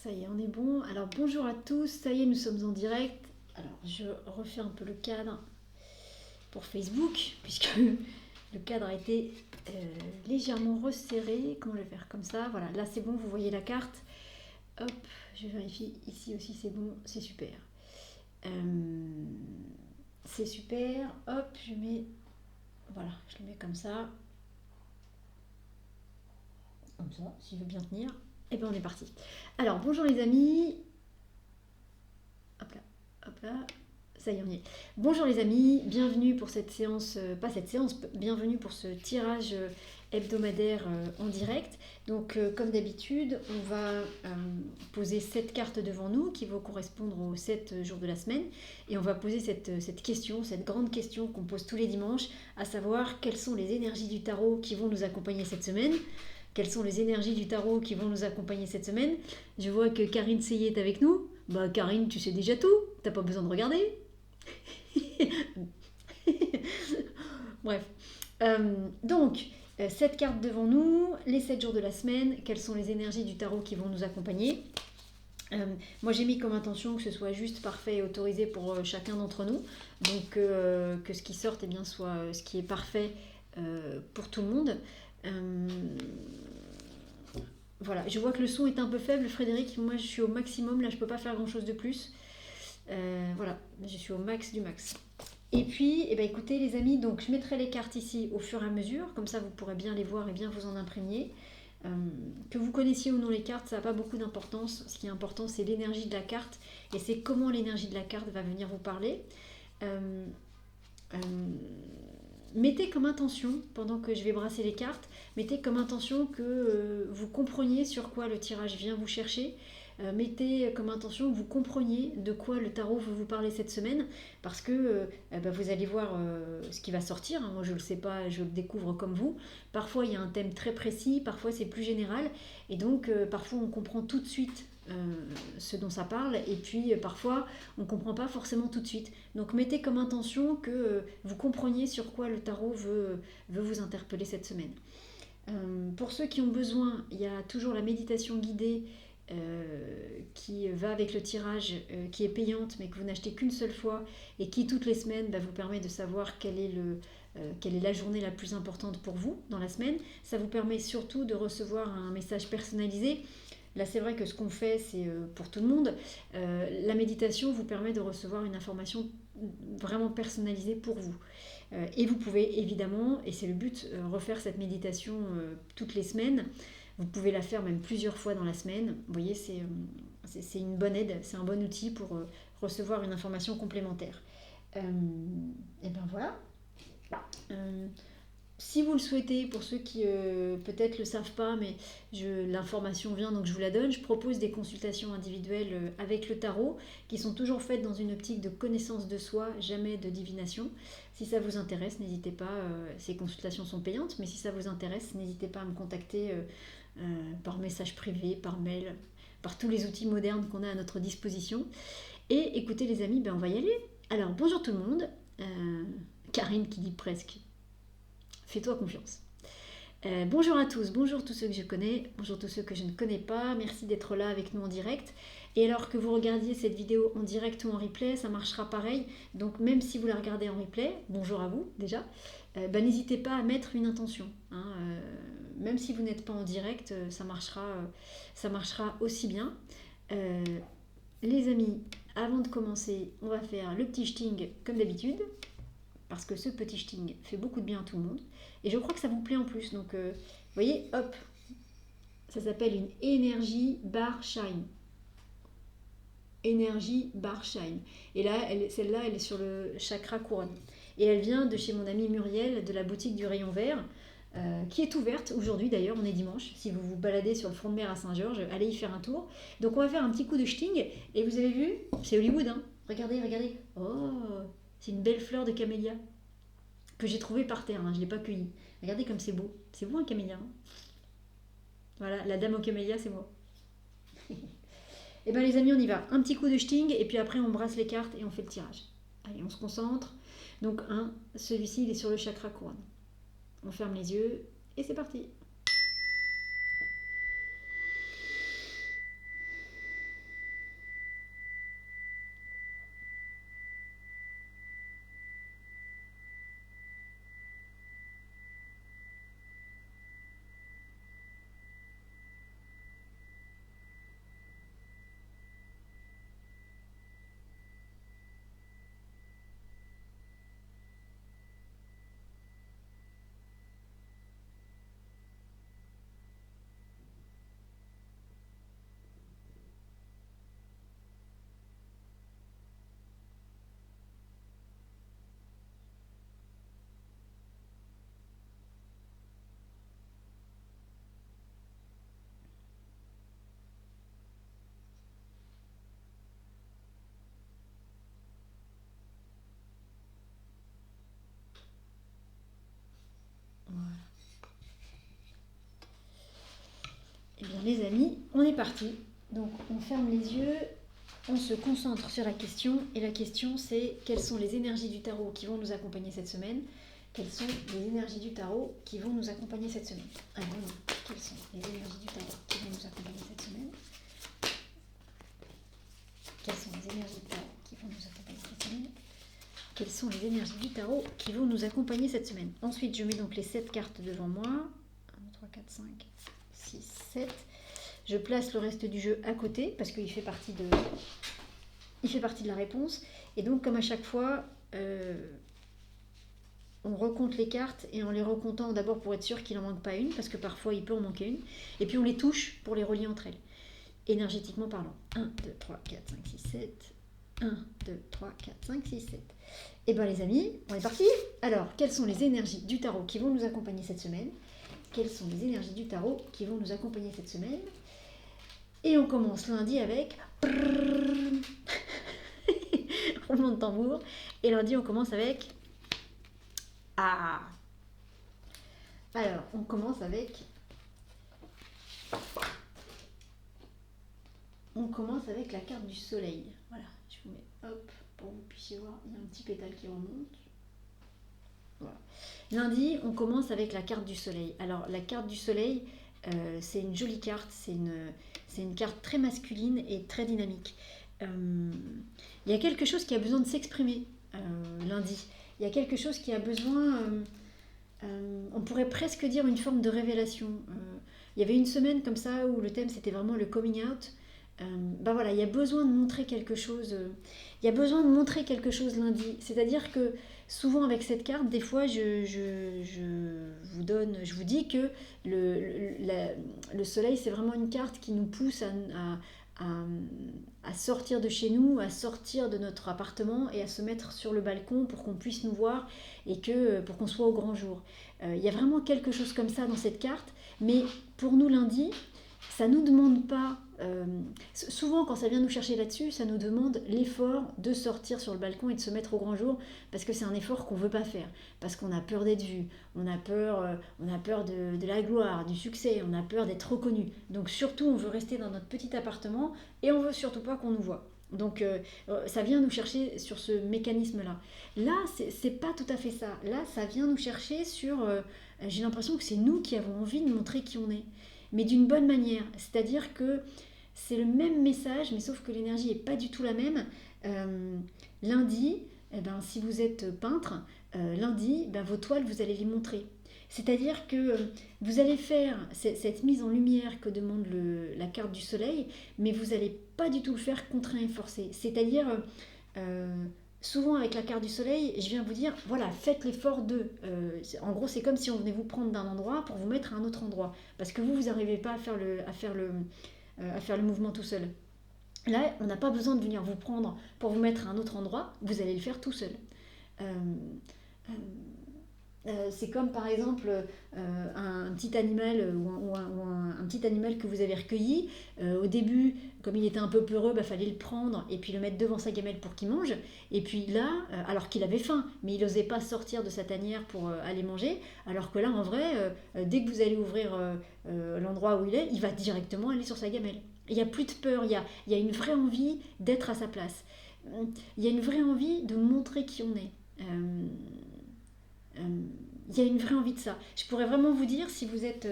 Ça y est, on est bon. Alors bonjour à tous, ça y est, nous sommes en direct. Alors je refais un peu le cadre pour Facebook, puisque le cadre a été légèrement resserré. Comment je vais faire comme ça? Voilà, là c'est bon, vous voyez la carte. Hop, je vérifie, ici aussi c'est bon, c'est super. C'est super, hop, je mets... Voilà, je le mets comme ça. Comme ça, s'il veut bien tenir. Et bien on est parti. Alors bonjour les amis. Hop là, ça y est, on y est. Bonjour les amis, bienvenue pour cette séance, pas cette séance, bienvenue pour ce tirage hebdomadaire en direct. Donc comme d'habitude, on va poser 7 cartes devant nous qui vont correspondre aux 7 jours de la semaine. Et on va poser cette question, cette grande question qu'on pose tous les dimanches, à savoir quelles sont les énergies du tarot qui vont nous accompagner cette semaine. Quelles sont les énergies du tarot qui vont nous accompagner cette semaine? Je vois que Karine Seyé est avec nous. Bah Karine, tu sais déjà tout, t'as pas besoin de regarder. Bref. Donc, 7 cartes devant nous, les 7 jours de la semaine, quelles sont les énergies du tarot qui vont nous accompagner? Moi j'ai mis comme intention que ce soit juste, parfait et autorisé pour chacun d'entre nous. Donc que ce qui sorte eh bien, soit ce qui est parfait pour tout le monde. Voilà, je vois que le son est un peu faible, Frédéric. Moi, je suis au maximum. Là, je peux pas faire grand-chose de plus. Voilà, je suis au max du max. Et puis, eh ben, écoutez, les amis, donc je mettrai les cartes ici au fur et à mesure. Comme ça, vous pourrez bien les voir et bien vous en imprégner. Que vous connaissiez ou non les cartes, ça n'a pas beaucoup d'importance. Ce qui est important, c'est l'énergie de la carte. Et c'est comment l'énergie de la carte va venir vous parler. Euh, euh, Mettez comme intention, pendant que je vais brasser les cartes, mettez comme intention que vous compreniez sur quoi le tirage vient vous chercher. Mettez comme intention que vous compreniez de quoi le tarot veut vous parler cette semaine, parce que vous allez voir ce qui va sortir. Moi, je ne le sais pas, je le découvre comme vous. Parfois, il y a un thème très précis, parfois c'est plus général, et donc parfois on comprend tout de suite ce dont ça parle, et puis parfois on ne comprend pas forcément tout de suite. Donc mettez comme intention que vous compreniez sur quoi le tarot veut vous interpeller cette semaine. Pour ceux qui ont besoin, il y a toujours la méditation guidée qui va avec le tirage, qui est payante mais que vous n'achetez qu'une seule fois et qui toutes les semaines vous permet de savoir quelle est la journée la plus importante pour vous dans la semaine. Ça vous permet surtout de recevoir un message personnalisé. Là, c'est vrai que ce qu'on fait, c'est pour tout le monde. La méditation vous permet de recevoir une information vraiment personnalisée pour vous. Et vous pouvez évidemment, et c'est le but, refaire cette méditation toutes les semaines. Vous pouvez la faire même plusieurs fois dans la semaine. Vous voyez, c'est une bonne aide, c'est un bon outil pour recevoir une information complémentaire. Et ben voilà. Si vous le souhaitez, pour ceux qui peut-être ne le savent pas, mais l'information vient donc je vous la donne, je propose des consultations individuelles avec le tarot qui sont toujours faites dans une optique de connaissance de soi, jamais de divination. Si ça vous intéresse, n'hésitez pas, ces consultations sont payantes, mais si ça vous intéresse, n'hésitez pas à me contacter par message privé, par mail, par tous les outils modernes qu'on a à notre disposition. Et écoutez les amis, on va y aller. Alors bonjour tout le monde, Karine qui dit presque. Fais-toi confiance. Bonjour à tous, bonjour tous ceux que je connais, bonjour tous ceux que je ne connais pas, merci d'être là avec nous en direct. Et alors que vous regardiez cette vidéo en direct ou en replay, ça marchera pareil. Donc même si vous la regardez en replay, bonjour à vous déjà, n'hésitez pas à mettre une intention. Même si vous n'êtes pas en direct, ça marchera aussi bien. Les amis, avant de commencer, on va faire le petit shting comme d'habitude. Parce que ce petit shting fait beaucoup de bien à tout le monde. Et je crois que ça vous plaît en plus. Donc, vous voyez, hop, ça s'appelle une énergie bar shine. Énergie bar shine. Et là, celle-là, elle est sur le chakra couronne. Et elle vient de chez mon amie Muriel, de la boutique du Rayon Vert, qui est ouverte aujourd'hui d'ailleurs, on est dimanche. Si vous vous baladez sur le front de mer à Saint-Georges, allez y faire un tour. Donc on va faire un petit coup de shting. Et vous avez vu, c'est Hollywood, hein. Regardez, regardez. Oh, c'est une belle fleur de camélia que j'ai trouvée par terre, je ne l'ai pas cueillie. Regardez comme c'est beau. C'est beau un camélia. Voilà, la dame au camélia, c'est moi. Et bien les amis, on y va. Un petit coup de shting et puis après on brasse les cartes et on fait le tirage. Allez, on se concentre. Donc celui-ci il est sur le chakra couronne. On ferme les yeux et c'est parti. les amis, on est parti. Donc on ferme les yeux, on se concentre sur la question. Et la question c'est quelles sont les énergies du tarot qui vont nous accompagner cette semaine? Quelles sont les énergies du tarot qui vont nous accompagner cette semaine? Alors, quelles sont les énergies du tarot qui vont nous accompagner cette semaine? Quelles sont les énergies du tarot qui vont nous accompagner cette semaine? Quelles sont les énergies du tarot qui vont nous accompagner cette semaine? Ensuite, je mets donc les 7 cartes devant moi. 1, 2, 3, 4, 5, 6, 7. Je place le reste du jeu à côté parce qu'il fait partie de la réponse. Et donc, comme à chaque fois, on recompte les cartes et en les recomptant d'abord pour être sûr qu'il n'en manque pas une, parce que parfois il peut en manquer une. Et puis on les touche pour les relier entre elles, énergétiquement parlant. 1, 2, 3, 4, 5, 6, 7. 1, 2, 3, 4, 5, 6, 7. Et bien les amis, on est parti. Alors, quelles sont les énergies du tarot qui vont nous accompagner cette semaine? Quelles sont les énergies du tarot qui vont nous accompagner cette semaine? Et on commence lundi avec roulement de tambour. Et lundi, on commence avec alors, on commence avec la carte du soleil. Voilà, je vous mets hop pour que vous puissiez voir. Il y a un petit pétale qui remonte. Voilà. Lundi, on commence avec la carte du soleil. Alors, la carte du soleil, c'est une jolie carte. C'est une carte très masculine et très dynamique. Il y a quelque chose qui a besoin de s'exprimer lundi. Il y a quelque chose qui a besoin, on pourrait presque dire une forme de révélation. Il y avait une semaine comme ça où le thème c'était vraiment le coming out. Voilà, il y a besoin de montrer quelque chose. Il y a besoin de montrer quelque chose lundi. C'est-à-dire que souvent avec cette carte, des fois je vous dis que le soleil c'est vraiment une carte qui nous pousse à sortir de chez nous, à sortir de notre appartement et à se mettre sur le balcon pour qu'on puisse nous voir et pour qu'on soit au grand jour. Il y a vraiment quelque chose comme ça dans cette carte, mais pour nous lundi, ça ne nous demande pas... souvent quand ça vient nous chercher là-dessus, ça nous demande l'effort de sortir sur le balcon et de se mettre au grand jour parce que c'est un effort qu'on ne veut pas faire, parce qu'on a peur d'être vu, on a peur de la gloire, du succès, on a peur d'être reconnu. Donc surtout on veut rester dans notre petit appartement et on ne veut surtout pas qu'on nous voit. Donc ça vient nous chercher sur ce mécanisme-là. Là, c'est pas tout à fait ça. Là, ça vient nous chercher sur... j'ai l'impression que c'est nous qui avons envie de montrer qui on est, mais d'une bonne manière. C'est-à-dire que c'est le même message, mais sauf que l'énergie n'est pas du tout la même. Lundi, si vous êtes peintre, lundi, vos toiles, vous allez les montrer. C'est-à-dire que vous allez faire cette mise en lumière que demande la carte du soleil, mais vous n'allez pas du tout le faire contraint et forcé. C'est-à-dire, souvent avec la carte du soleil, je viens vous dire, voilà, faites l'effort de... en gros, c'est comme si on venait vous prendre d'un endroit pour vous mettre à un autre endroit. Parce que vous n'arrivez pas à faire le mouvement tout seul. Là, on n'a pas besoin de venir vous prendre pour vous mettre à un autre endroit, vous allez le faire tout seul. C'est comme par exemple un petit animal ou un petit animal que vous avez recueilli. Au début, comme il était un peu peureux, fallait le prendre et puis le mettre devant sa gamelle pour qu'il mange. Et puis là, alors qu'il avait faim, mais il n'osait pas sortir de sa tanière pour aller manger. Alors que là, en vrai, dès que vous allez ouvrir l'endroit où il est, il va directement aller sur sa gamelle. Il n'y a plus de peur, il y a une vraie envie d'être à sa place. Il y a une vraie envie de montrer qui on est. Il y a une vraie envie de ça. Je pourrais vraiment vous dire, si vous êtes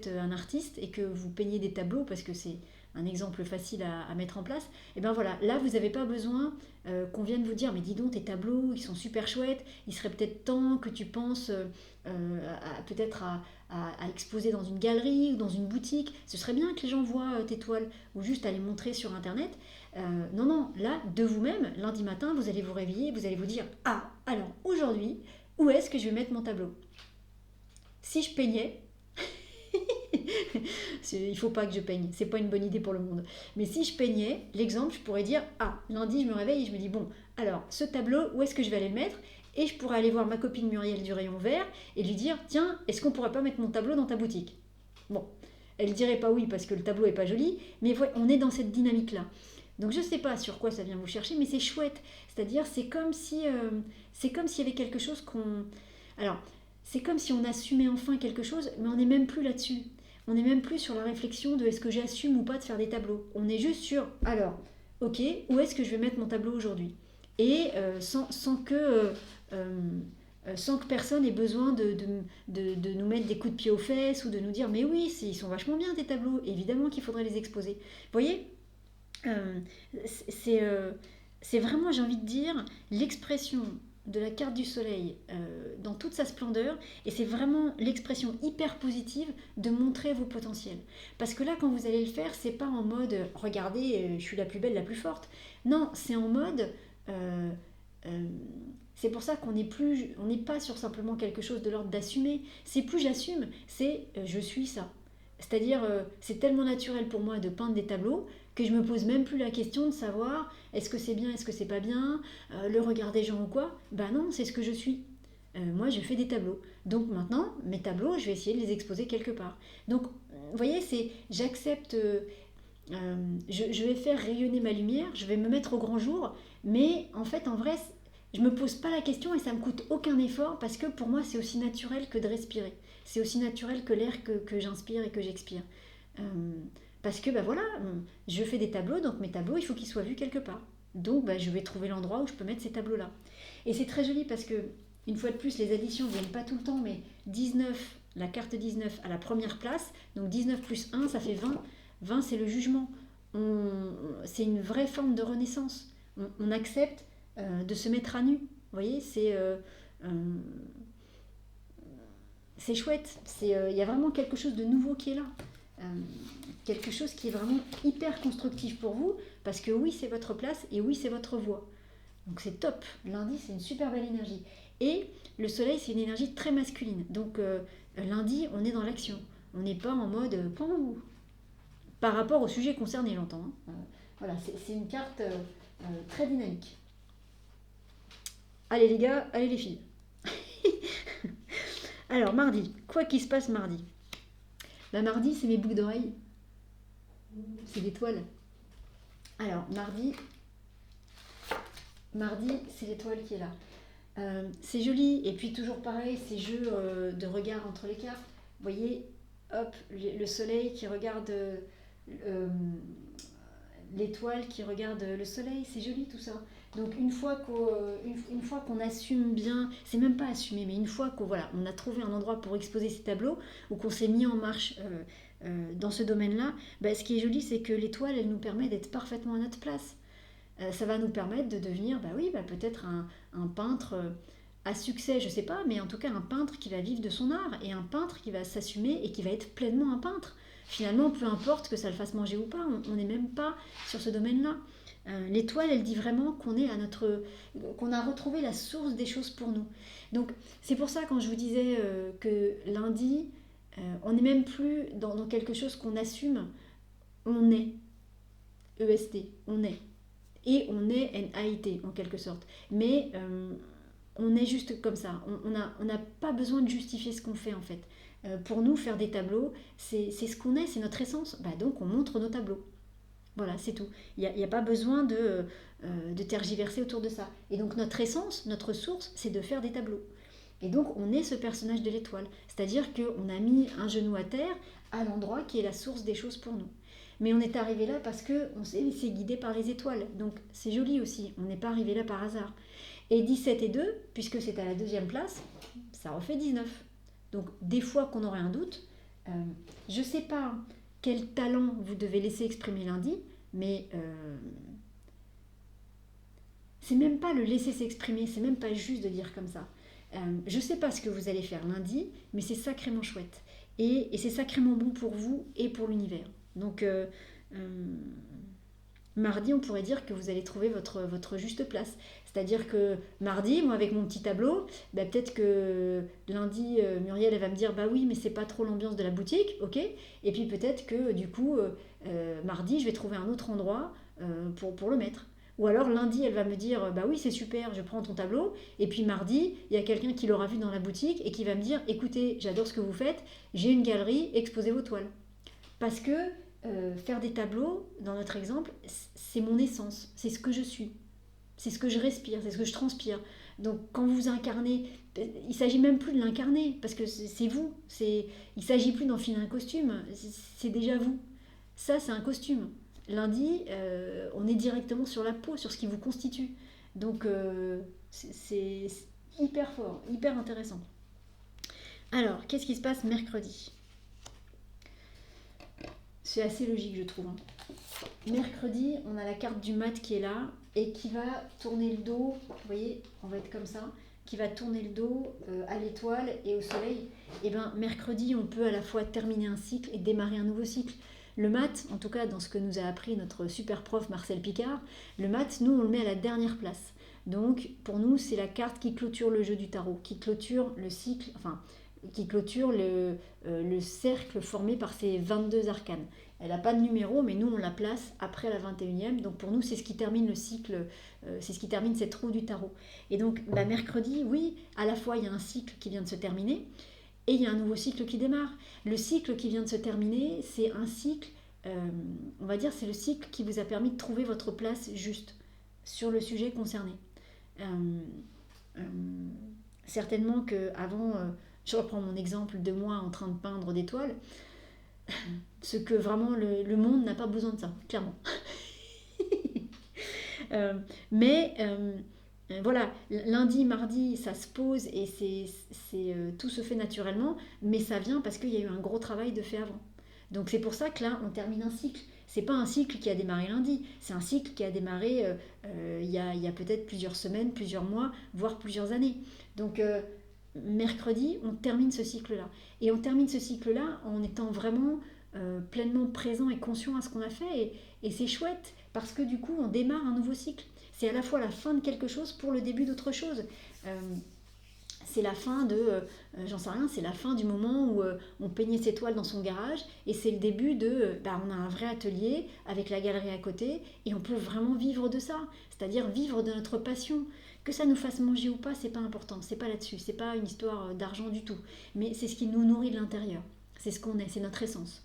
un artiste et que vous peignez des tableaux, parce que c'est un exemple facile à mettre en place, et voilà, là vous n'avez pas besoin qu'on vienne vous dire, mais dis donc tes tableaux, ils sont super chouettes, il serait peut-être temps que tu penses peut-être à exposer dans une galerie ou dans une boutique. Ce serait bien que les gens voient tes toiles ou juste à les montrer sur internet. Non, là, de vous-même, lundi matin, vous allez vous réveiller, vous allez vous dire, ah, alors aujourd'hui, où est-ce que je vais mettre mon tableau? Si je peignais, il faut pas que je peigne, c'est pas une bonne idée pour le monde. Mais si je peignais, l'exemple, je pourrais dire, ah, lundi je me réveille et je me dis, bon, alors ce tableau, où est-ce que je vais aller le mettre? Et je pourrais aller voir ma copine Muriel du rayon vert et lui dire, tiens, est-ce qu'on pourrait pas mettre mon tableau dans ta boutique? Bon, elle dirait pas oui parce que le tableau est pas joli, mais on est dans cette dynamique-là. Donc je ne sais pas sur quoi ça vient vous chercher, mais c'est chouette. C'est-à-dire, c'est comme s'il y avait quelque chose qu'on... Alors, c'est comme si on assumait enfin quelque chose, mais on n'est même plus là-dessus. On n'est même plus sur la réflexion de est-ce que j'assume ou pas de faire des tableaux. On est juste sur, alors, ok, où est-ce que je vais mettre mon tableau aujourd'hui? Et sans que personne ait besoin de nous mettre des coups de pied aux fesses ou de nous dire mais oui, ils sont vachement bien tes tableaux, évidemment qu'il faudrait les exposer. Vous voyez, euh, c'est c'est vraiment, j'ai envie de dire, l'expression de la carte du soleil dans toute sa splendeur, et c'est vraiment l'expression hyper positive de montrer vos potentiels. Parce que là, quand vous allez le faire, c'est pas en mode regardez, je suis la plus belle, la plus forte. Non, c'est en mode euh, euh, c'est pour ça on n'est pas sur simplement quelque chose de l'ordre d'assumer. C'est plus j'assume, c'est je suis ça. C'est-à-dire, c'est tellement naturel pour moi de peindre des tableaux que je me pose même plus la question de savoir est-ce que c'est bien, est-ce que c'est pas bien, le regard des gens ou quoi. Ben non, c'est ce que je suis. Moi, je fais des tableaux. Donc maintenant, mes tableaux, je vais essayer de les exposer quelque part. Donc, vous voyez, c'est j'accepte, je vais faire rayonner ma lumière, je vais me mettre au grand jour, mais en fait, en vrai, je me pose pas la question et ça me coûte aucun effort parce que pour moi, c'est aussi naturel que de respirer. C'est aussi naturel que l'air que j'inspire et que j'expire. Euh, Parce que bah voilà, je fais des tableaux, donc mes tableaux, il faut qu'ils soient vus quelque part. Donc bah, je vais trouver l'endroit où je peux mettre ces tableaux-là. Et c'est très joli parce que, une fois de plus, les additions ne viennent pas tout le temps, mais 19, la carte 19 à la première place, donc 19 plus 1, ça fait 20. 20, c'est le jugement. C'est une vraie forme de renaissance. On accepte de se mettre à nu. Vous voyez, euh, c'est chouette. Il y a vraiment quelque chose de nouveau qui est là. Euh, Quelque chose qui est vraiment hyper constructif pour vous, parce que oui, c'est votre place et oui, c'est votre voix. Donc c'est top. Lundi, c'est une super belle énergie. Et le soleil, c'est une énergie très masculine. Donc lundi, on est dans l'action. On n'est pas en mode par rapport au sujet concerné, j'entends. Voilà, c'est une carte très dynamique. Allez les gars, allez les filles. Alors mardi, quoi qu'il se passe mardi? Bah, mardi, c'est mes boucles d'oreilles. C'est l'étoile. Alors, mardi, c'est l'étoile qui est là. C'est joli, et puis toujours pareil, ces jeux de regard entre les cartes. Vous voyez, hop, le soleil qui regarde euh, l'étoile qui regarde le soleil, c'est joli tout ça. Donc une fois qu'on assume bien, c'est même pas assumer, mais une fois qu'on voilà, on a trouvé un endroit pour exposer ces tableaux, ou qu'on s'est mis en marche dans ce domaine-là, bah, ce qui est joli, c'est que l'étoile, elle nous permet d'être parfaitement à notre place. Ça va nous permettre de devenir, bah oui, bah peut-être un peintre à succès, je sais pas, mais en tout cas un peintre qui va vivre de son art et un peintre qui va s'assumer et qui va être pleinement un peintre. Finalement, peu importe que ça le fasse manger ou pas, on n'est même pas sur ce domaine-là. L'étoile, elle dit vraiment qu'on a retrouvé la source des choses pour nous. Donc, c'est pour ça quand je vous disais que lundi, on n'est même plus dans quelque chose qu'on assume, on est. EST, on est. Et on est NAIT en quelque sorte. Mais on est juste comme ça. On n'a pas besoin de justifier ce qu'on fait en fait. Pour nous, faire des tableaux, c'est ce qu'on est, c'est notre essence. Bah, donc on montre nos tableaux. Voilà, c'est tout. Il n'y a pas besoin de tergiverser autour de ça. Et donc notre essence, notre source, c'est de faire des tableaux. Et donc on est ce personnage de l'étoile. C'est-à-dire qu'on a mis un genou à terre à l'endroit qui est la source des choses pour nous. Mais on est arrivé là parce qu'on s'est laissé guider par les étoiles. Donc c'est joli aussi, on n'est pas arrivé là par hasard. Et 17 et 2, puisque c'est à la deuxième place, ça refait 19. Donc des fois qu'on aurait un doute, je ne sais pas quel talent vous devez laisser exprimer lundi, mais c'est même pas le laisser s'exprimer, c'est même pas juste de dire comme ça. Je ne sais pas ce que vous allez faire lundi, mais c'est sacrément chouette. Et c'est sacrément bon pour vous et pour l'univers. Donc, mardi, on pourrait dire que vous allez trouver votre juste place. C'est-à-dire que mardi, moi avec mon petit tableau, bah, peut-être que lundi, Muriel elle va me dire bah oui, mais c'est pas trop l'ambiance de la boutique, ok. Et puis peut-être que du coup, mardi, je vais trouver un autre endroit pour le mettre. Ou alors lundi, elle va me dire bah oui, c'est super, je prends ton tableau. Et puis mardi, il y a quelqu'un qui l'aura vu dans la boutique et qui va me dire écoutez, j'adore ce que vous faites, j'ai une galerie, exposez vos toiles. Parce que faire des tableaux, dans notre exemple, c'est mon essence, c'est ce que je suis. C'est ce que je respire, c'est ce que je transpire. Donc quand vous incarnez, il ne s'agit même plus de l'incarner, parce que c'est vous. Il ne s'agit plus d'enfiler un costume, c'est déjà vous. Ça, c'est un costume. Lundi, on est directement sur la peau, sur ce qui vous constitue. Donc c'est hyper fort, hyper intéressant. Alors, qu'est-ce qui se passe mercredi? C'est assez logique, je trouve. Mercredi, on a la carte du mat qui est là et qui va tourner le dos. Vous voyez, on va être comme ça, qui va tourner le dos à l'étoile et au soleil. Et bien, mercredi, on peut à la fois terminer un cycle et démarrer un nouveau cycle. Le mat, en tout cas dans ce que nous a appris notre super prof Marcel Picard, le mat, nous, on le met à la dernière place. Donc, pour nous, c'est la carte qui clôture le jeu du tarot, qui clôture le cycle, enfin, qui clôture le cercle formé par ces 22 arcanes. Elle n'a pas de numéro, mais nous, on la place après la 21e. Donc, pour nous, c'est ce qui termine le cycle, c'est ce qui termine cette roue du tarot. Et donc, mercredi, oui, à la fois, il y a un cycle qui vient de se terminer, et il y a un nouveau cycle qui démarre. Le cycle qui vient de se terminer, c'est un cycle, on va dire, c'est le cycle qui vous a permis de trouver votre place juste sur le sujet concerné. Certainement qu'avant, je reprends mon exemple de moi en train de peindre des toiles, ce que vraiment le monde n'a pas besoin de ça, clairement. Mais voilà, lundi, mardi, ça se pose et tout se fait naturellement, mais ça vient parce qu'il y a eu un gros travail de fait avant. Donc c'est pour ça que là, on termine un cycle. C'est pas un cycle qui a démarré lundi, c'est un cycle qui a démarré il y a peut-être plusieurs semaines, plusieurs mois, voire plusieurs années. Donc mercredi, on termine ce cycle-là. Et on termine ce cycle-là en étant vraiment pleinement présent et conscient à ce qu'on a fait. Et c'est chouette parce que du coup, on démarre un nouveau cycle. C'est à la fois la fin de quelque chose pour le début d'autre chose. C'est la fin j'en sais rien, c'est la fin du moment où on peignait ses toiles dans son garage et c'est le début on a un vrai atelier avec la galerie à côté et on peut vraiment vivre de ça, c'est-à-dire vivre de notre passion. Que ça nous fasse manger ou pas, c'est pas important, c'est pas là-dessus, c'est pas une histoire d'argent du tout, mais c'est ce qui nous nourrit de l'intérieur, c'est ce qu'on est, c'est notre essence.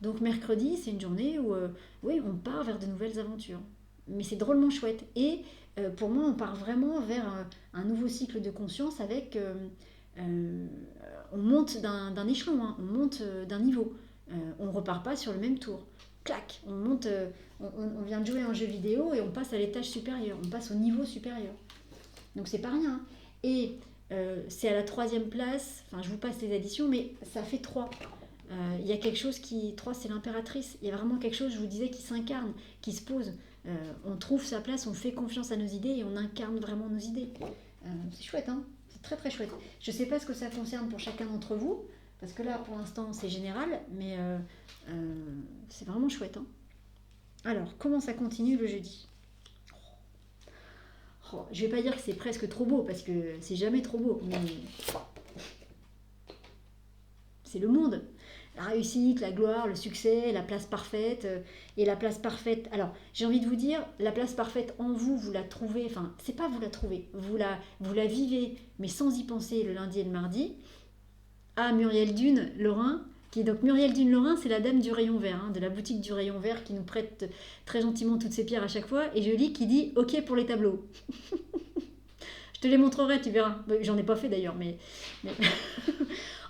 Donc mercredi, c'est une journée où oui, on part vers de nouvelles aventures, mais c'est drôlement chouette et pour moi, on part vraiment vers un nouveau cycle de conscience avec... on monte d'un échelon, hein, on monte d'un niveau. On ne repart pas sur le même tour. Clac, on monte, on vient de jouer à un jeu vidéo et on passe à l'étage supérieur, on passe au niveau supérieur. Donc c'est pas rien. Hein. Et c'est à la 3e place, enfin je vous passe les additions, mais ça fait 3. Il y a quelque chose 3 c'est l'impératrice, il y a vraiment quelque chose, je vous disais, qui s'incarne, qui se pose. On trouve sa place, on fait confiance à nos idées et on incarne vraiment nos idées. C'est chouette, hein, c'est très très chouette. Je ne sais pas ce que ça concerne pour chacun d'entre vous, parce que là pour l'instant c'est général, mais c'est vraiment chouette. Hein. Alors, comment ça continue le jeudi? Je ne vais pas dire que c'est presque trop beau, parce que c'est jamais trop beau, mais c'est le monde. La réussite, la gloire, le succès, la place parfaite. Et la place parfaite, alors j'ai envie de vous dire, la place parfaite en vous, vous la trouvez, enfin c'est pas vous la trouvez, vous la vivez, mais sans y penser le lundi et le mardi. Ah, Muriel Dune, Lorrain, donc Muriel Dune Lorrain, c'est la dame du rayon vert, hein, de la boutique du rayon vert qui nous prête très gentiment toutes ses pierres à chaque fois, et je lis qui dit « Ok pour les tableaux ». Je te les montrerai, tu verras. J'en ai pas fait d'ailleurs, mais...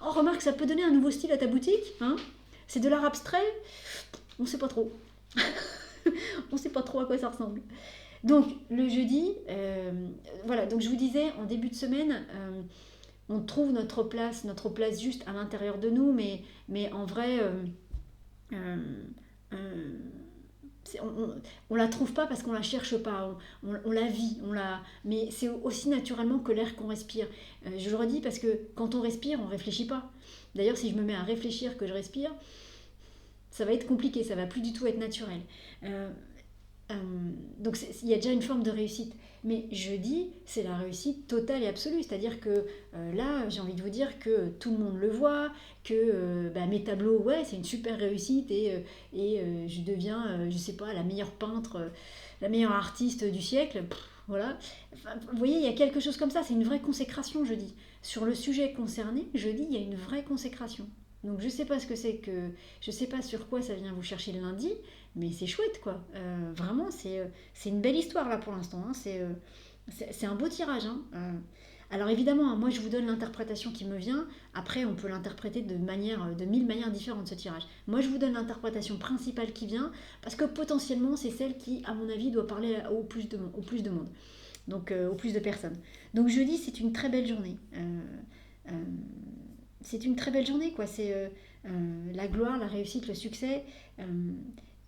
Oh, remarque, ça peut donner un nouveau style à ta boutique, hein. C'est de l'art abstrait, on sait pas trop. On sait pas trop à quoi ça ressemble. Donc, le jeudi, voilà, donc je vous disais, en début de semaine, on trouve notre place juste à l'intérieur de nous, mais en vrai, on la trouve pas parce qu'on la cherche pas, on la vit, mais c'est aussi naturellement que l'air qu'on respire. Je le redis parce que quand on respire, on réfléchit pas. D'ailleurs, si je me mets à réfléchir que je respire, ça va être compliqué, ça va plus du tout être naturel. Donc il y a déjà une forme de réussite. Mais jeudi, c'est la réussite totale et absolue. C'est-à-dire que là, j'ai envie de vous dire que tout le monde le voit, que mes tableaux, ouais, c'est une super réussite et je deviens, je sais pas, la meilleure peintre, la meilleure artiste du siècle. Voilà. Enfin, vous voyez, il y a quelque chose comme ça, c'est une vraie consécration jeudi. Sur le sujet concerné, jeudi, il y a une vraie consécration. Donc je sais pas ce que c'est que... Je sais pas sur quoi ça vient vous chercher le lundi, mais c'est chouette quoi. Vraiment, c'est une belle histoire là pour l'instant. Hein. C'est un beau tirage. Hein. Alors évidemment, hein, moi je vous donne l'interprétation qui me vient. Après, on peut l'interpréter de 1000 manières différentes ce tirage. Moi je vous donne l'interprétation principale qui vient, parce que potentiellement c'est celle qui, à mon avis, doit parler au plus de monde. Donc au plus de personnes. Donc jeudi, c'est une très belle journée. Euh, c'est une très belle journée, quoi. C'est la gloire, la réussite, le succès. Euh,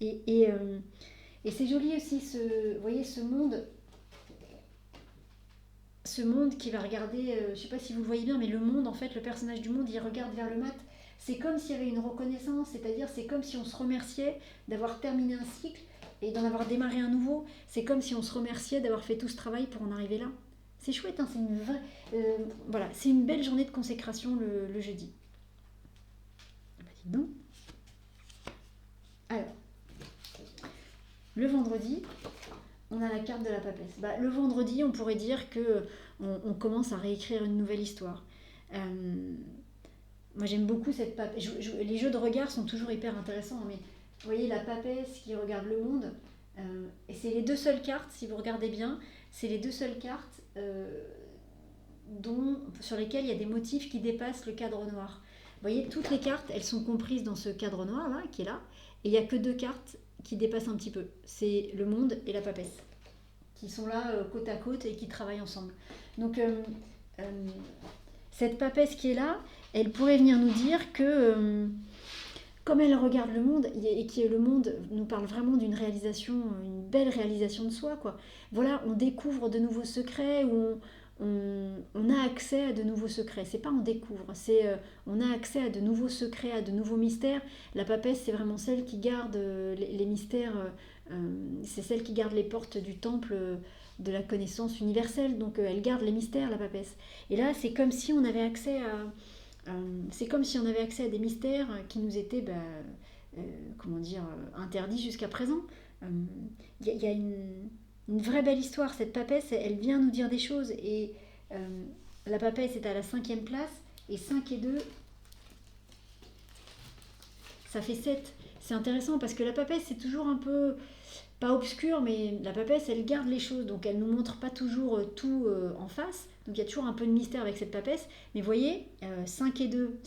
et, et, euh, et c'est joli aussi, vous voyez, ce monde qui va regarder, je ne sais pas si vous le voyez bien, mais le monde, en fait, le personnage du monde, il regarde vers le mat. C'est comme s'il y avait une reconnaissance, c'est-à-dire c'est comme si on se remerciait d'avoir terminé un cycle et d'en avoir démarré un nouveau. C'est comme si on se remerciait d'avoir fait tout ce travail pour en arriver là. C'est chouette, hein, voilà, c'est une belle journée de consécration le jeudi. Bah, dis donc. Alors, le vendredi, on a la carte de la papesse. Bah, le vendredi, on pourrait dire que on commence à réécrire une nouvelle histoire. Moi, j'aime beaucoup cette papesse. Les jeux de regard sont toujours hyper intéressants, mais vous voyez la papesse qui regarde le monde, et c'est les deux seules cartes, si vous regardez bien, c'est les deux seules cartes sur lesquelles il y a des motifs qui dépassent le cadre noir. Vous voyez, toutes les cartes, elles sont comprises dans ce cadre noir là, qui est là, et il n'y a que deux cartes qui dépassent un petit peu. C'est le monde et la papesse, qui sont là côte à côte et qui travaillent ensemble. Donc, cette papesse qui est là, elle pourrait venir nous dire que, comme elle regarde le monde, et que le monde nous parle vraiment d'une réalisation, une belle réalisation de soi, quoi. Voilà, on découvre de nouveaux secrets, ou on a accès à de nouveaux secrets. C'est pas on découvre, c'est on a accès à de nouveaux secrets, à de nouveaux mystères. La papesse, c'est vraiment celle qui garde les mystères, c'est celle qui garde les portes du temple de la connaissance universelle. Donc elle garde les mystères, la papesse. Et là, c'est comme si on avait accès à des mystères qui nous étaient, comment dire, interdits jusqu'à présent. Il y a une vraie belle histoire. Cette papesse, elle vient nous dire des choses. Et la papesse est à la 5e place. Et 5 et 2, ça fait 7. C'est intéressant parce que la papesse, c'est toujours un peu, pas obscur, mais la papesse, elle garde les choses. Donc elle ne nous montre pas toujours tout en face. Donc il y a toujours un peu de mystère avec cette papesse. Mais vous voyez, 5 et 2,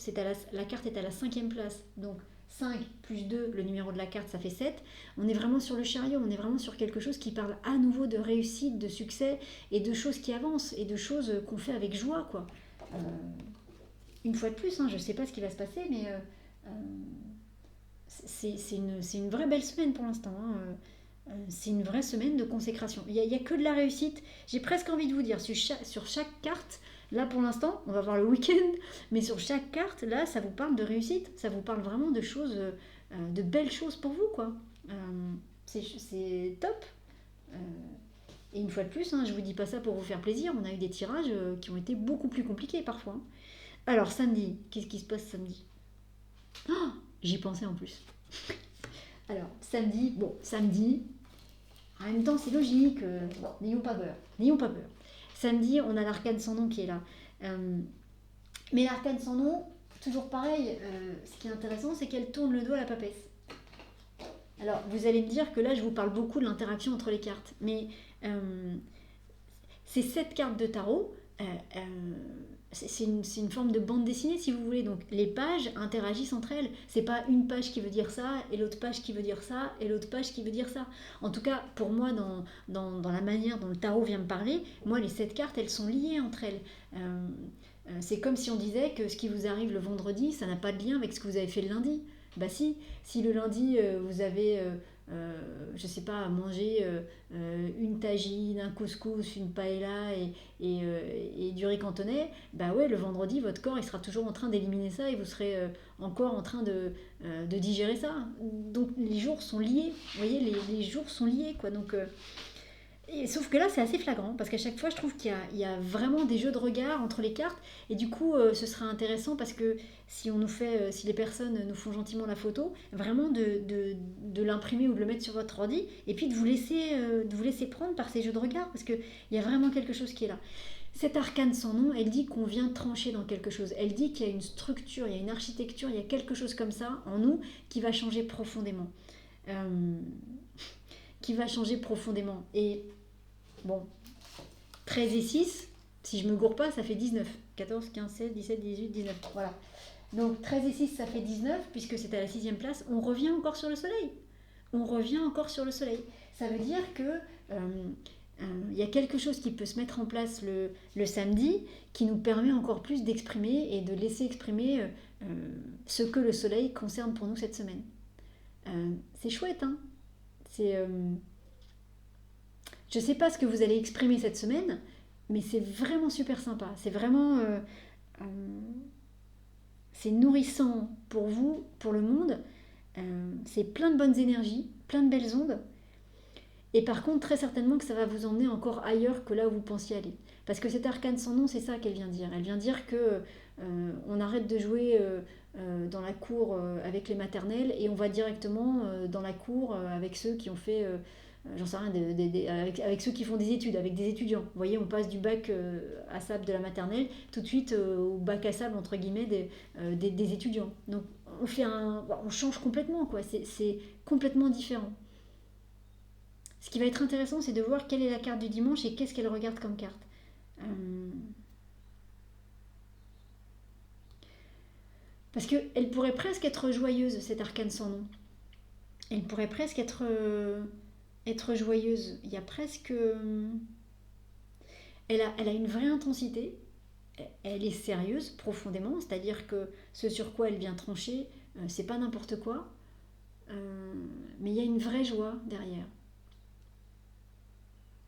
la carte est à la 5e place. Donc 5 plus 2, le numéro de la carte, ça fait 7. On est vraiment sur le chariot, on est vraiment sur quelque chose qui parle à nouveau de réussite, de succès, et de choses qui avancent, et de choses qu'on fait avec joie, quoi. Une fois de plus, hein, je ne sais pas ce qui va se passer, mais c'est une vraie belle semaine pour l'instant. Hein. C'est une vraie semaine de consécration. Il n'y a que de la réussite. J'ai presque envie de vous dire, sur chaque carte, là pour l'instant, on va voir le week-end, mais sur chaque carte, là, ça vous parle de réussite. Ça vous parle vraiment de choses, de belles choses pour vous, quoi. C'est top. Et une fois de plus, hein, je vous dis pas ça pour vous faire plaisir, on a eu des tirages qui ont été beaucoup plus compliqués parfois. Hein. Alors samedi, qu'est-ce qui se passe samedi? Oh, j'y pensais en plus. Alors samedi, en même temps c'est logique, n'ayons pas peur. Samedi, on a l'arcane sans nom qui est là. Mais l'arcane sans nom, toujours pareil, ce qui est intéressant, c'est qu'elle tourne le dos à la papesse. Alors, vous allez me dire que là, je vous parle beaucoup de l'interaction entre les cartes. Mais ces 7 cartes de tarot, c'est une forme de bande dessinée, si vous voulez. Donc, les pages interagissent entre elles. C'est pas une page qui veut dire ça, et l'autre page qui veut dire ça, et l'autre page qui veut dire ça. En tout cas, pour moi, dans la manière dont le tarot vient me parler, moi, les 7 cartes, elles sont liées entre elles. C'est comme si on disait que ce qui vous arrive le vendredi, ça n'a pas de lien avec ce que vous avez fait le lundi. Bah si le lundi vous avez, je sais pas, à manger une tagine, un couscous, une paella et du riz cantonais, bah ouais, le vendredi, votre corps il sera toujours en train d'éliminer ça et vous serez encore en train de digérer ça. Donc les jours sont liés, vous voyez, les jours sont liés, quoi. Donc, sauf que là, c'est assez flagrant, parce qu'à chaque fois, je trouve qu'il y a vraiment des jeux de regard entre les cartes, et du coup, ce sera intéressant, parce que si les personnes nous font gentiment la photo, vraiment de l'imprimer ou de le mettre sur votre ordi, et puis de vous laisser prendre par ces jeux de regard, parce qu'il y a vraiment quelque chose qui est là. Cet arcane sans nom, elle dit qu'on vient trancher dans quelque chose. Elle dit qu'il y a une structure, il y a une architecture, il y a quelque chose comme ça en nous qui va changer profondément. Euh, qui va changer profondément. Et bon, 13 et 6, si je me gourre pas, ça fait 19. 14, 15, 16, 17, 18, 19. Voilà. Donc 13 et 6, ça fait 19, puisque c'est à la 6e place. On revient encore sur le soleil. On revient encore sur le soleil. Ça veut dire que il y a quelque chose qui peut se mettre en place le samedi qui nous permet encore plus d'exprimer et de laisser exprimer ce que le soleil concerne pour nous cette semaine. C'est chouette, hein. Je ne sais pas ce que vous allez exprimer cette semaine, mais c'est vraiment super sympa. C'est vraiment... c'est nourrissant pour vous, pour le monde. C'est plein de bonnes énergies, plein de belles ondes. Et par contre, très certainement que ça va vous emmener encore ailleurs que là où vous pensiez aller. Parce que cet arcane sans nom, c'est ça qu'elle vient dire. Elle vient dire que on arrête de jouer dans la cour avec les maternelles et on va directement dans la cour avec ceux qui ont fait, j'en sais rien, avec ceux qui font des études, avec des étudiants. Vous voyez, on passe du bac à sable de la maternelle tout de suite au bac à sable, entre guillemets, des étudiants. Donc on change complètement, quoi. C'est complètement différent. Ce qui va être intéressant, c'est de voir quelle est la carte du dimanche et qu'est-ce qu'elle regarde comme carte. Parce qu'elle pourrait presque être joyeuse, cette arcane sans nom. Elle pourrait presque être joyeuse. Il y a presque... Elle a une vraie intensité. Elle est sérieuse, profondément. C'est-à-dire que ce sur quoi elle vient trancher, c'est pas n'importe quoi. Mais il y a une vraie joie derrière.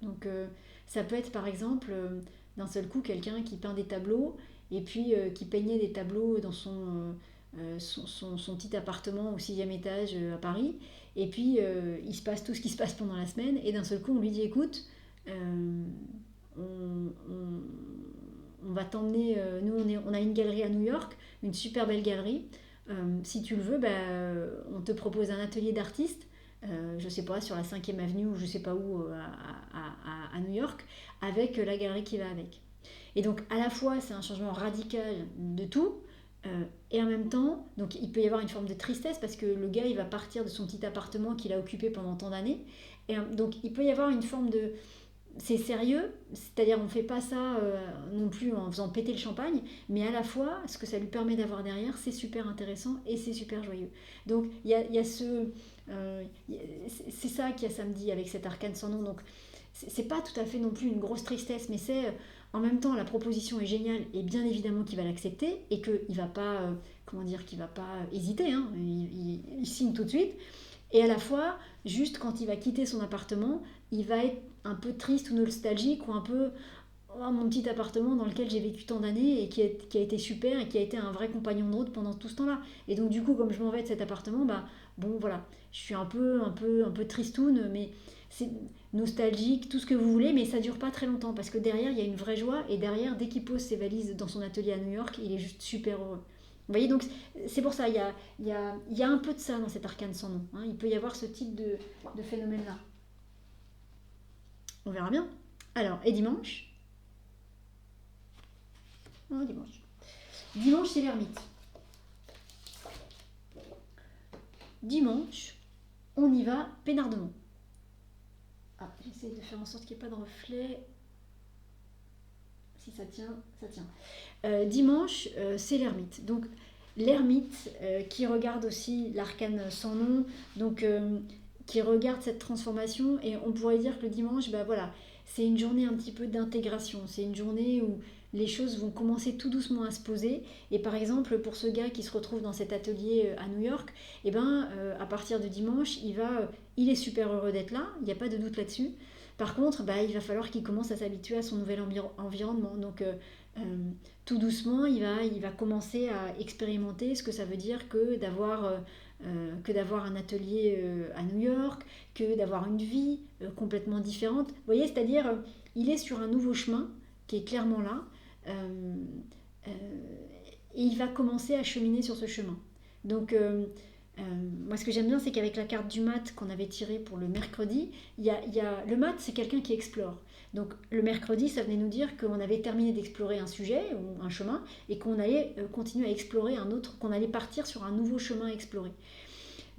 Donc ça peut être par exemple d'un seul coup quelqu'un qui peint des tableaux et puis qui peignait des tableaux dans son petit appartement au 6e étage à Paris. Et puis il se passe tout ce qui se passe pendant la semaine et d'un seul coup on lui dit écoute, on va t'emmener, nous on a une galerie à New York, une super belle galerie. Si tu le veux, on te propose un atelier d'artiste. Je sais pas, sur la 5e avenue ou je sais pas où à New York, avec la galerie qui va avec. Et donc à la fois c'est un changement radical de tout, et en même temps, donc il peut y avoir une forme de tristesse parce que le gars il va partir de son petit appartement qu'il a occupé pendant tant d'années, et donc il peut y avoir une forme de... C'est sérieux, c'est-à-dire on ne fait pas ça non plus en faisant péter le champagne, mais à la fois, ce que ça lui permet d'avoir derrière, c'est super intéressant et c'est super joyeux. Donc il y a ce... c'est ça qu'il y a samedi avec cet arcane sans nom. Donc c'est pas tout à fait non plus une grosse tristesse, mais c'est en même temps la proposition est géniale et bien évidemment qu'il va l'accepter et qu'il va pas, qu'il va pas hésiter, hein, il signe tout de suite. Et à la fois, juste quand il va quitter son appartement, il va être un peu triste ou nostalgique ou un peu oh, mon petit appartement dans lequel j'ai vécu tant d'années et qui a été super et qui a été un vrai compagnon de route pendant tout ce temps-là. Et donc du coup, comme je m'en vais de cet appartement, bon voilà, je suis un peu tristoune, mais c'est nostalgique, tout ce que vous voulez, mais ça dure pas très longtemps parce que derrière il y a une vraie joie et derrière, dès qu'il pose ses valises dans son atelier à New York, il est juste super heureux. Vous voyez, donc c'est pour ça, il y a un peu de ça dans cet arcane sans nom. Hein. Il peut y avoir ce type de phénomène-là. On verra bien. Alors, et dimanche Dimanche, c'est l'ermite. Dimanche, on y va peinardement. Ah, j'essaie de faire en sorte qu'il n'y ait pas de reflet. Si ça tient, ça tient. Dimanche, c'est l'ermite. Donc, l'ermite qui regarde aussi l'arcane sans nom, donc qui regarde cette transformation, et on pourrait dire que le dimanche, voilà, c'est une journée un petit peu d'intégration. C'est une journée où les choses vont commencer tout doucement à se poser. Et par exemple, pour ce gars qui se retrouve dans cet atelier à New York, à partir de dimanche, il est super heureux d'être là, il n'y a pas de doute là-dessus. Par contre, il va falloir qu'il commence à s'habituer à son nouvel environnement. Donc, tout doucement, il va commencer à expérimenter ce que ça veut dire que d'avoir un atelier à New York, que d'avoir une vie complètement différente. Vous voyez, c'est-à-dire, il est sur un nouveau chemin qui est clairement là, et il va commencer à cheminer sur ce chemin. Donc, Moi, ce que j'aime bien, c'est qu'avec la carte du mat qu'on avait tirée pour le mercredi, le mat, c'est quelqu'un qui explore. Donc, le mercredi, ça venait nous dire qu'on avait terminé d'explorer un sujet ou un chemin et qu'on allait continuer à explorer un autre, qu'on allait partir sur un nouveau chemin à explorer.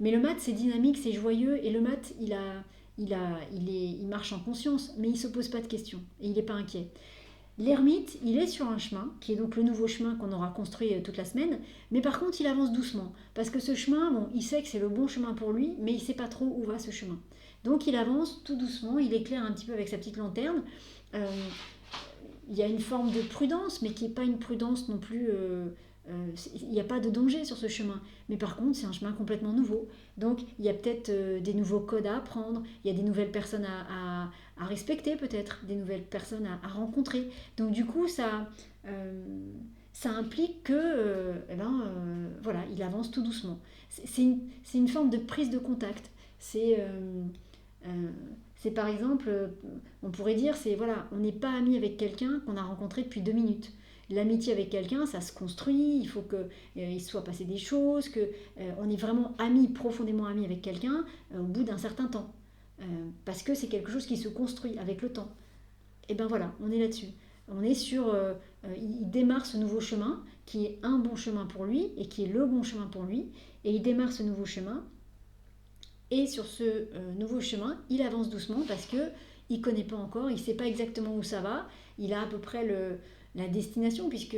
Mais le mat, c'est dynamique, c'est joyeux et le mat, il marche en conscience, mais il ne se pose pas de questions et il n'est pas inquiet. L'ermite, il est sur un chemin, qui est donc le nouveau chemin qu'on aura construit toute la semaine, mais par contre il avance doucement, parce que ce chemin, bon, il sait que c'est le bon chemin pour lui, mais il ne sait pas trop où va ce chemin. Donc il avance tout doucement, il éclaire un petit peu avec sa petite lanterne. Euh, il y a une forme de prudence, mais qui n'est pas une prudence non plus. Il n'y a pas de danger sur ce chemin. Mais par contre, c'est un chemin complètement nouveau. Donc, il y a peut-être des nouveaux codes à apprendre, il y a des nouvelles personnes à respecter, peut-être, des nouvelles personnes à rencontrer. Donc, du coup, ça implique que, voilà, il avance tout doucement. C'est une forme de prise de contact. Euh, c'est par exemple, on pourrait dire, c'est voilà, on n'est pas ami avec quelqu'un qu'on a rencontré depuis 2 minutes. L'amitié avec quelqu'un, ça se construit, il faut qu'il soit passé des choses, on est vraiment amis, profondément amis avec quelqu'un au bout d'un certain temps. Parce que c'est quelque chose qui se construit avec le temps. Et ben voilà, on est là-dessus. On est sur. Il démarre ce nouveau chemin qui est un bon chemin pour lui et qui est le bon chemin pour lui. Et il démarre ce nouveau chemin. Et sur ce nouveau chemin, il avance doucement parce que il connaît pas encore, il sait pas exactement où ça va. Il a à peu près la destination, puisque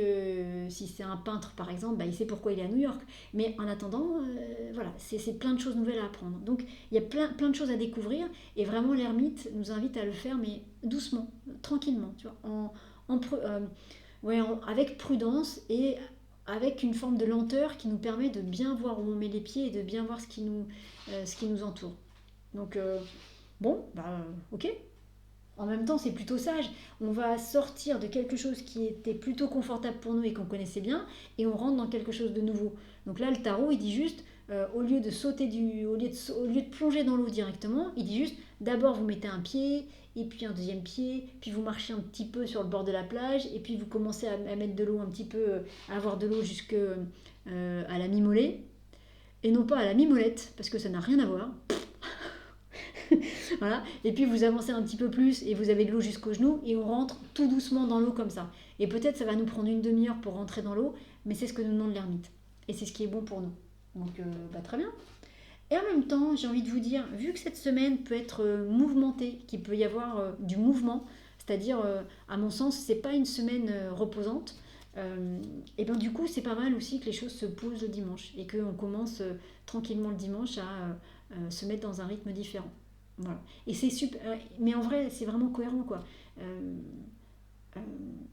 si c'est un peintre par exemple, bah, il sait pourquoi il est à New York. Mais en attendant, voilà, c'est plein de choses nouvelles à apprendre. Donc il y a plein de choses à découvrir, et vraiment l'ermite nous invite à le faire, mais doucement, tranquillement, tu vois, avec prudence et avec une forme de lenteur qui nous permet de bien voir où on met les pieds et de bien voir ce qui nous entoure. Donc, bon, bah, ok. En même temps, c'est plutôt sage. On va sortir de quelque chose qui était plutôt confortable pour nous et qu'on connaissait bien, et on rentre dans quelque chose de nouveau. Donc là, le tarot, il dit juste, au lieu de au lieu de plonger dans l'eau directement, il dit juste, d'abord vous mettez un pied, et puis un deuxième pied, puis vous marchez un petit peu sur le bord de la plage, et puis vous commencez à mettre de l'eau un petit peu, à avoir de l'eau jusque à la mi-mollet, et non pas à la mi-molette, parce que ça n'a rien à voir. Voilà. Et puis vous avancez un petit peu plus et vous avez de l'eau jusqu'aux genoux et on rentre tout doucement dans l'eau comme ça. Et peut-être ça va nous prendre une demi-heure pour rentrer dans l'eau, mais c'est ce que nous demande l'ermite. Et c'est ce qui est bon pour nous. Donc très bien. Et en même temps, j'ai envie de vous dire, vu que cette semaine peut être mouvementée, qu'il peut y avoir du mouvement, c'est-à-dire, à mon sens, c'est pas une semaine reposante, et bien du coup, c'est pas mal aussi que les choses se posent le dimanche et qu'on commence tranquillement le dimanche à se mettre dans un rythme différent. Voilà. Et c'est super, mais en vrai, c'est vraiment cohérent, quoi. Euh, euh,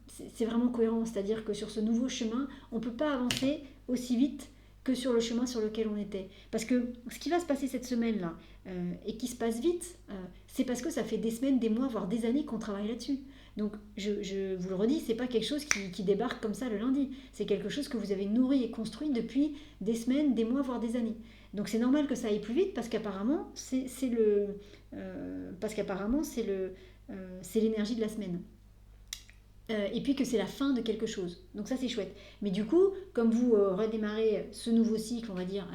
c'est vraiment cohérent, c'est-à-dire que sur ce nouveau chemin, on ne peut pas avancer aussi vite que sur le chemin sur lequel on était. Parce que ce qui va se passer cette semaine-là, et qui se passe vite, c'est parce que ça fait des semaines, des mois, voire des années qu'on travaille là-dessus. Donc, je vous le redis, c'est pas quelque chose qui débarque comme ça le lundi. C'est quelque chose que vous avez nourri et construit depuis des semaines, des mois, voire des années. Donc, c'est normal que ça aille plus vite parce qu'apparemment, c'est l'énergie de la semaine. Et puis que c'est la fin de quelque chose. Donc ça c'est chouette. Mais du coup, comme vous redémarrez ce nouveau cycle, on va dire,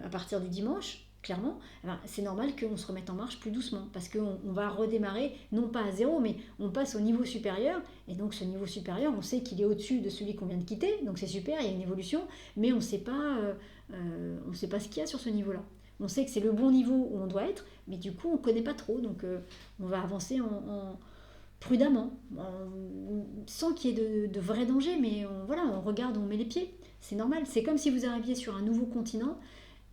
à partir du dimanche, clairement, eh ben, c'est normal qu'on se remette en marche plus doucement, parce qu'on va redémarrer, non pas à zéro, mais on passe au niveau supérieur, et donc ce niveau supérieur, on sait qu'il est au-dessus de celui qu'on vient de quitter, donc c'est super, il y a une évolution, mais on ne sait pas ce qu'il y a sur ce niveau-là. On sait que c'est le bon niveau où on doit être, mais du coup on ne connaît pas trop, donc on va avancer prudemment, sans qu'il y ait de vrais dangers, mais voilà, on regarde, on met les pieds. C'est normal. C'est comme si vous arriviez sur un nouveau continent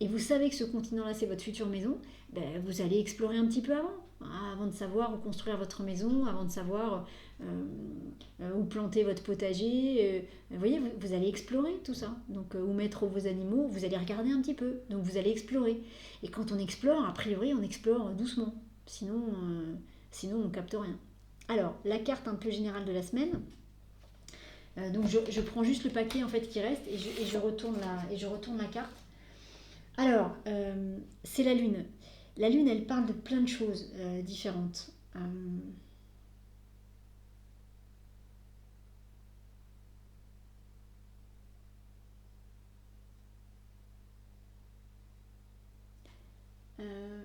et vous savez que ce continent-là, c'est votre future maison. Ben, vous allez explorer un petit peu avant de savoir où construire votre maison, avant de savoir où planter votre potager. Vous voyez, vous allez explorer tout ça. Donc, où mettre vos animaux, vous allez regarder un petit peu. Donc, vous allez explorer. Et quand on explore, a priori, on explore doucement. Sinon on capte rien. Alors, la carte un peu générale de la semaine. Donc je prends juste le paquet en fait qui reste et je retourne la carte. Alors, c'est la lune. La lune, elle parle de plein de choses différentes. Euh,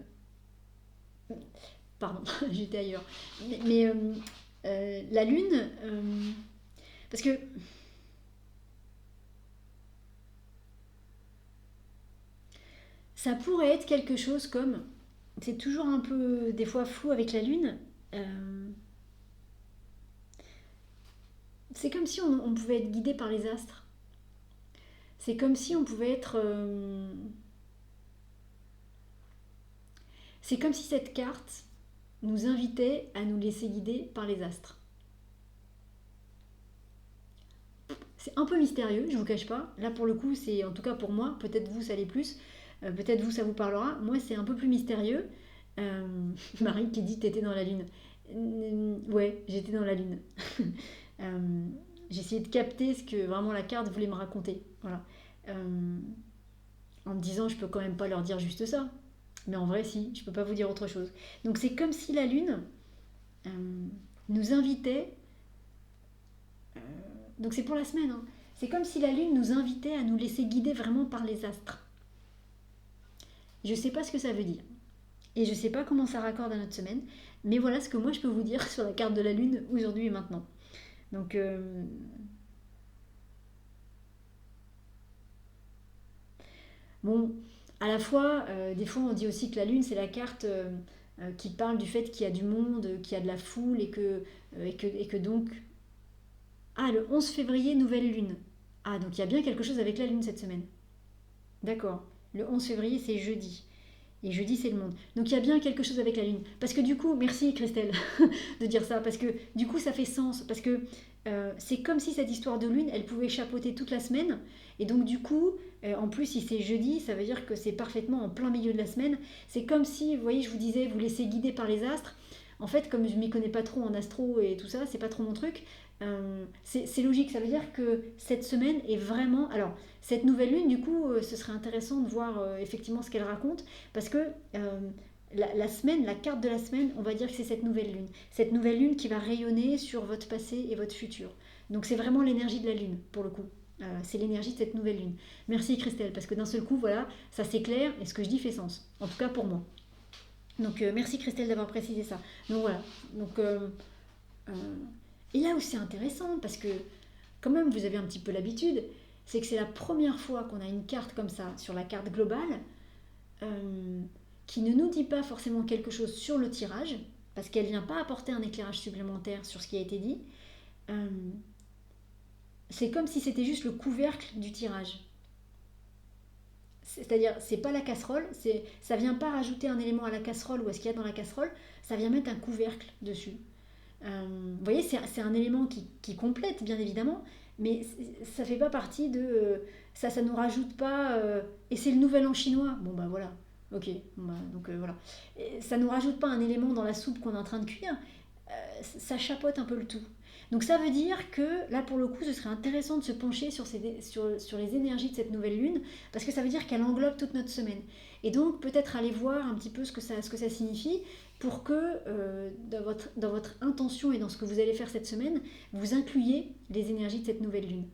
Pardon, j'étais ailleurs. Mais la lune, parce que ça pourrait être quelque chose comme, c'est toujours un peu des fois flou avec la lune. euh, c'est comme si on pouvait être guidé par les astres. C'est comme si on pouvait être, c'est comme si cette carte nous invitait à nous laisser guider par les astres. C'est un peu mystérieux, je vous cache pas. Là pour le coup, c'est en tout cas pour moi, peut-être vous ça l'est plus, peut-être vous ça vous parlera. Moi c'est un peu plus mystérieux. Euh, Marie qui dit t'étais dans la lune. Ouais, j'étais dans la lune. Euh, j'ai essayé de capter ce que vraiment la carte voulait me raconter. Voilà. Euh, En me disant je peux quand même pas leur dire juste ça. Mais en vrai si, je peux pas vous dire autre chose. Donc c'est comme si la lune euh, nous invitait. euh, donc c'est pour la semaine, hein. C'est comme si la lune nous invitait à nous laisser guider vraiment par les astres. Je sais pas ce que ça veut dire. Et je sais pas comment ça raccorde à notre semaine. Mais voilà ce que moi je peux vous dire sur la carte de la lune aujourd'hui et maintenant. Donc bon, à la fois, des fois on dit aussi que la lune c'est la carte qui parle du fait qu'il y a du monde, qu'il y a de la foule et que donc... Ah, le 11 février, nouvelle lune. Ah, donc il y a bien quelque chose avec la lune cette semaine. D'accord. Le 11 février c'est jeudi. Et jeudi, c'est le monde. Donc il y a bien quelque chose avec la lune. Parce que du coup, merci Christelle de dire ça, parce que du coup, ça fait sens. Parce que c'est comme si cette histoire de lune, elle pouvait chapeauter toute la semaine. Et donc du coup, en plus, si c'est jeudi, ça veut dire que c'est parfaitement en plein milieu de la semaine. C'est comme si, vous voyez, je vous disais, vous laissez guider par les astres. En fait, comme je m'y connais pas trop en astro et tout ça, c'est pas trop mon truc. C'est logique, ça veut dire que cette semaine est vraiment... Alors, cette nouvelle lune, du coup, ce serait intéressant de voir effectivement ce qu'elle raconte, parce que la semaine, la carte de la semaine, on va dire que c'est cette nouvelle lune. Cette nouvelle lune qui va rayonner sur votre passé et votre futur. Donc c'est vraiment l'énergie de la lune, pour le coup. C'est l'énergie de cette nouvelle lune. Merci Christelle, parce que d'un seul coup, voilà, ça s'éclaire et ce que je dis fait sens. En tout cas pour moi. Donc merci Christelle d'avoir précisé ça. Donc voilà. Donc, euh, et là où c'est intéressant, parce que quand même vous avez un petit peu l'habitude, c'est que c'est la première fois qu'on a une carte comme ça sur la carte globale euh, qui ne nous dit pas forcément quelque chose sur le tirage, parce qu'elle ne vient pas apporter un éclairage supplémentaire sur ce qui a été dit. Euh, c'est comme si c'était juste le couvercle du tirage. C'est-à-dire, c'est pas la casserole, ça vient pas rajouter un élément à la casserole ou à ce qu'il y a dans la casserole, ça vient mettre un couvercle dessus. Vous voyez, c'est un élément qui complète, bien évidemment, mais ça fait pas partie de... ça nous rajoute pas... et c'est le nouvel an chinois. Bon, bah voilà. Ok, bon, bah, donc voilà. Et ça nous rajoute pas un élément dans la soupe qu'on est en train de cuire. Ça chapeaute un peu le tout. Donc ça veut dire que là pour le coup ce serait intéressant de se pencher sur les énergies de cette nouvelle lune parce que ça veut dire qu'elle englobe toute notre semaine. Et donc peut-être aller voir un petit peu ce que ça signifie pour que dans votre intention et dans ce que vous allez faire cette semaine, vous incluiez les énergies de cette nouvelle lune.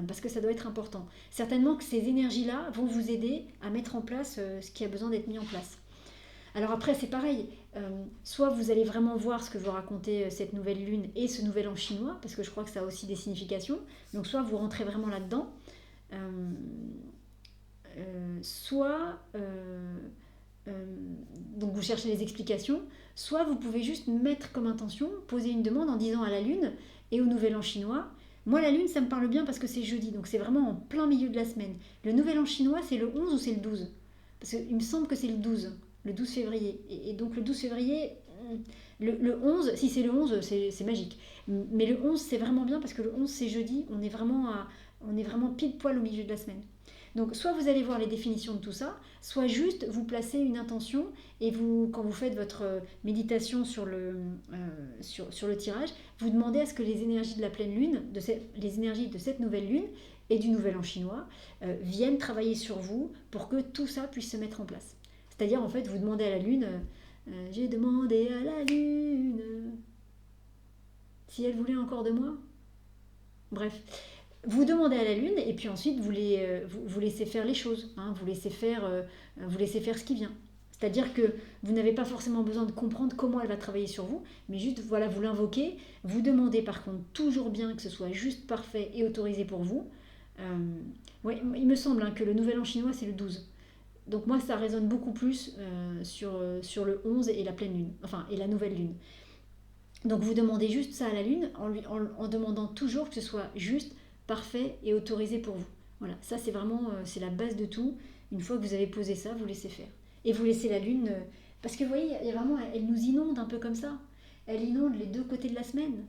Parce que ça doit être important. Certainement que ces énergies-là vont vous aider à mettre en place ce qui a besoin d'être mis en place. Alors après, c'est pareil. Soit vous allez vraiment voir ce que vous racontez cette nouvelle lune et ce nouvel an chinois, parce que je crois que ça a aussi des significations. Donc soit vous rentrez vraiment là-dedans, euh, soit donc vous cherchez les explications, soit vous pouvez juste mettre comme intention, poser une demande en disant à la lune et au nouvel an chinois. Moi, la lune, ça me parle bien parce que c'est jeudi, donc c'est vraiment en plein milieu de la semaine. Le nouvel an chinois, c'est le 11 ou c'est le 12? Parce qu'il me semble que c'est le 12 février. Et donc le 12 février, le 11, si c'est le 11, c'est magique. Mais le 11, c'est vraiment bien parce que le 11, c'est jeudi, on est vraiment pile poil au milieu de la semaine. Donc soit vous allez voir les définitions de tout ça, soit juste vous placez une intention et quand vous faites votre méditation sur le tirage, vous demandez à ce que les énergies de la pleine lune, les énergies de cette nouvelle lune et du nouvel an chinois viennent travailler sur vous pour que tout ça puisse se mettre en place. C'est-à-dire en fait vous demandez à la lune, j'ai demandé à la lune si elle voulait encore de moi. Bref, vous demandez à la lune et puis ensuite vous laissez faire les choses, hein, vous laissez faire ce qui vient. C'est-à-dire que vous n'avez pas forcément besoin de comprendre comment elle va travailler sur vous, mais juste, voilà, vous l'invoquez. Vous demandez par contre toujours bien que ce soit juste, parfait et autorisé pour vous. Ouais, il me semble que le nouvel an chinois, c'est le 12. Donc moi, ça résonne beaucoup plus sur le 11 et la pleine lune, enfin, et la nouvelle lune. Donc vous demandez juste ça à la lune en demandant toujours que ce soit juste, parfait et autorisé pour vous. Voilà, ça c'est vraiment c'est la base de tout. Une fois que vous avez posé ça, vous laissez faire. Et vous laissez la lune, parce que vous voyez, il y a vraiment, elle nous inonde un peu comme ça. Elle inonde les deux côtés de la semaine,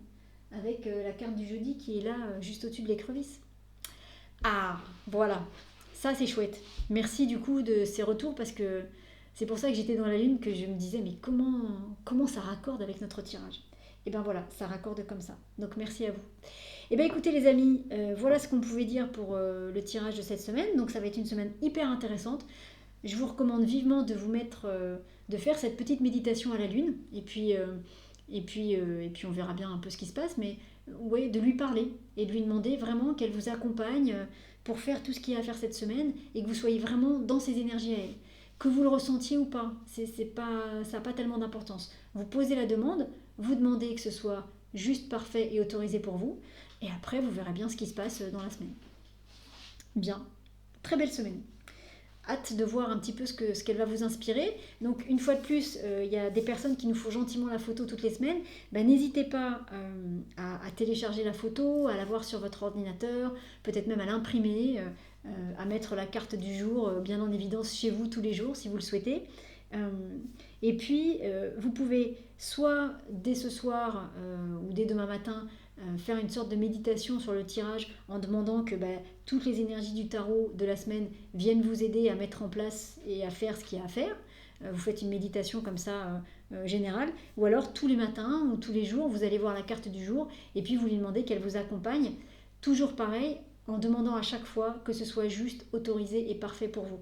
avec la carte du jeudi qui est là, juste au-dessus de l'écrevisse. Ah, voilà, ça c'est chouette. Merci du coup de ces retours, parce que c'est pour ça que j'étais dans la lune, que je me disais, mais comment ça raccorde avec notre tirage. Et bien voilà, ça raccorde comme ça. Donc merci à vous. Et bien écoutez les amis, voilà ce qu'on pouvait dire pour le tirage de cette semaine. Donc ça va être une semaine hyper intéressante. Je vous recommande vivement de vous mettre, de faire cette petite méditation à la lune. Et puis on verra bien un peu ce qui se passe. Mais ouais, de lui parler et de lui demander vraiment qu'elle vous accompagne pour faire tout ce qu'il y a à faire cette semaine et que vous soyez vraiment dans ses énergies à elle. Que vous le ressentiez ou pas, c'est pas, ça n'a pas tellement d'importance. Vous posez la demande, vous demandez que ce soit juste, parfait et autorisé pour vous. Et après, vous verrez bien ce qui se passe dans la semaine. Bien, très belle semaine. Hâte de voir un petit peu ce qu'elle va vous inspirer. Donc une fois de plus, il y a des personnes qui nous font gentiment la photo toutes les semaines. N'hésitez pas à télécharger la photo, à la voir sur votre ordinateur, peut-être même à l'imprimer, à mettre la carte du jour bien en évidence chez vous tous les jours si vous le souhaitez. Et puis vous pouvez soit dès ce soir ou dès demain matin faire une sorte de méditation sur le tirage en demandant que toutes les énergies du tarot de la semaine viennent vous aider à mettre en place et à faire ce qu'il y a à faire. Vous faites une méditation comme ça générale, ou alors tous les matins ou tous les jours, vous allez voir la carte du jour et puis vous lui demandez qu'elle vous accompagne. Toujours pareil, en demandant à chaque fois que ce soit juste, autorisé et parfait pour vous.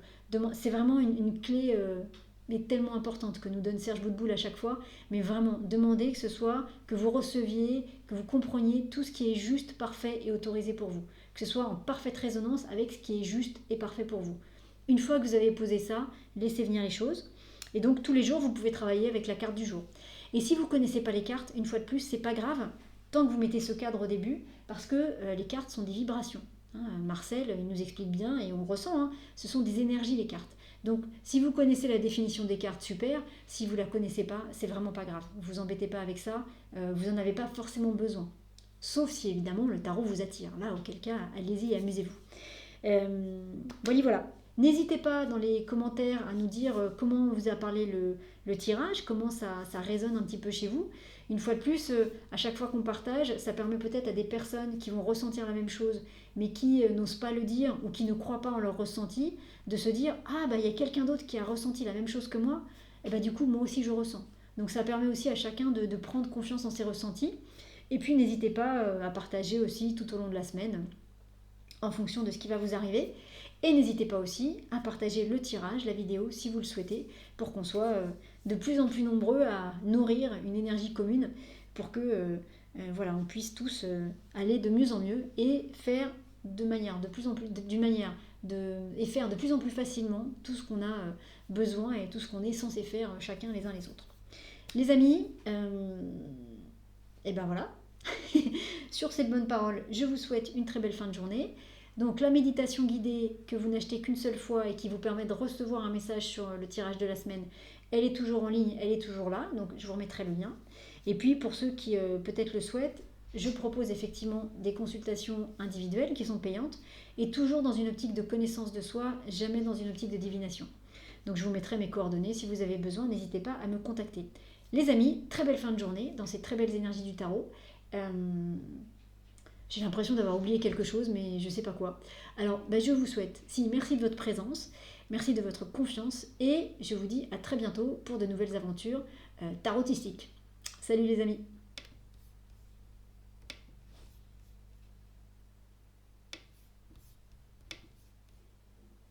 C'est vraiment une clé mais tellement importante que nous donne Serge Boutboul à chaque fois, mais vraiment, demandez que ce soit, que vous receviez, que vous compreniez tout ce qui est juste, parfait et autorisé pour vous. Que ce soit en parfaite résonance avec ce qui est juste et parfait pour vous. Une fois que vous avez posé ça, laissez venir les choses. Et donc tous les jours, vous pouvez travailler avec la carte du jour. Et si vous ne connaissez pas les cartes, une fois de plus, c'est pas grave, tant que vous mettez ce cadre au début, parce que les cartes sont des vibrations. Marcel, il nous explique bien, et on ressent, ce sont des énergies les cartes. Donc, si vous connaissez la définition des cartes, super. Si vous ne la connaissez pas, c'est vraiment pas grave. Vous embêtez pas avec ça. Vous n'en avez pas forcément besoin. Sauf si, évidemment, le tarot vous attire. Là, auquel cas, allez-y et amusez-vous. Voilà. N'hésitez pas dans les commentaires à nous dire comment vous a parlé le tirage, comment ça résonne un petit peu chez vous. Une fois de plus, à chaque fois qu'on partage, ça permet peut-être à des personnes qui vont ressentir la même chose, mais qui n'osent pas le dire ou qui ne croient pas en leur ressenti, de se dire « Ah, il y a quelqu'un d'autre qui a ressenti la même chose que moi, et du coup, moi aussi, je ressens. » Donc ça permet aussi à chacun de prendre confiance en ses ressentis. Et puis, n'hésitez pas à partager aussi tout au long de la semaine, en fonction de ce qui va vous arriver. Et n'hésitez pas aussi à partager le tirage, la vidéo, si vous le souhaitez, pour qu'on soit de plus en plus nombreux à nourrir une énergie commune, pour que on puisse tous aller de mieux en mieux et faire et faire de plus en plus facilement tout ce qu'on a besoin et tout ce qu'on est censé faire chacun les uns les autres. Les amis, et voilà. Sur cette bonne parole, je vous souhaite une très belle fin de journée. Donc la méditation guidée que vous n'achetez qu'une seule fois et qui vous permet de recevoir un message sur le tirage de la semaine, elle est toujours en ligne, elle est toujours là, donc je vous remettrai le lien. Et puis pour ceux qui peut-être le souhaitent, je propose effectivement des consultations individuelles qui sont payantes et toujours dans une optique de connaissance de soi, jamais dans une optique de divination. Donc je vous mettrai mes coordonnées, si vous avez besoin, n'hésitez pas à me contacter. Les amis, très belle fin de journée dans ces très belles énergies du tarot. J'ai l'impression d'avoir oublié quelque chose, mais je ne sais pas quoi. Alors, je vous souhaite, merci de votre présence, merci de votre confiance, et je vous dis à très bientôt pour de nouvelles aventures tarotistiques. Salut les amis!